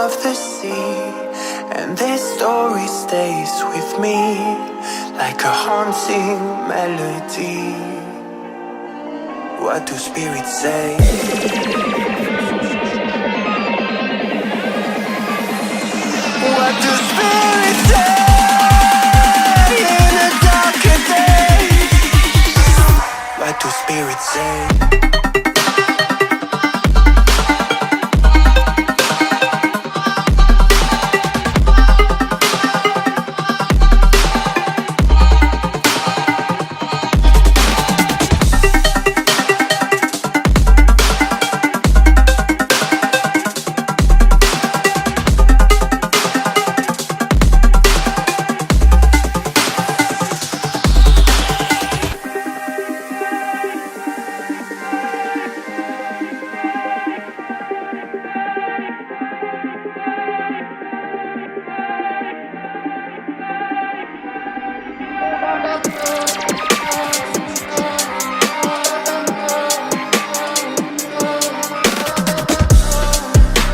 above the sea, and this story stays with me like a haunting melody. What do spirits say? What do spirits say in a darker day? What do spirits say?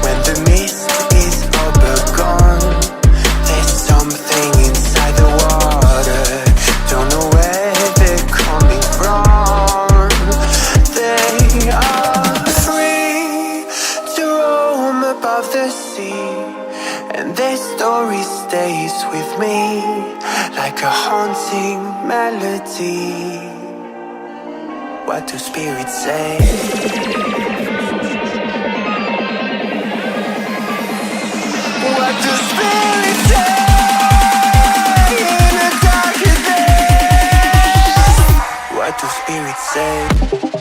When the mist is all gone, there's something inside the water. Don't know where they're coming from. They are free to roam above the sea, and their story stays with me like a haunting melody. What do spirits say? What do spirits say in a darker day? What do spirits say?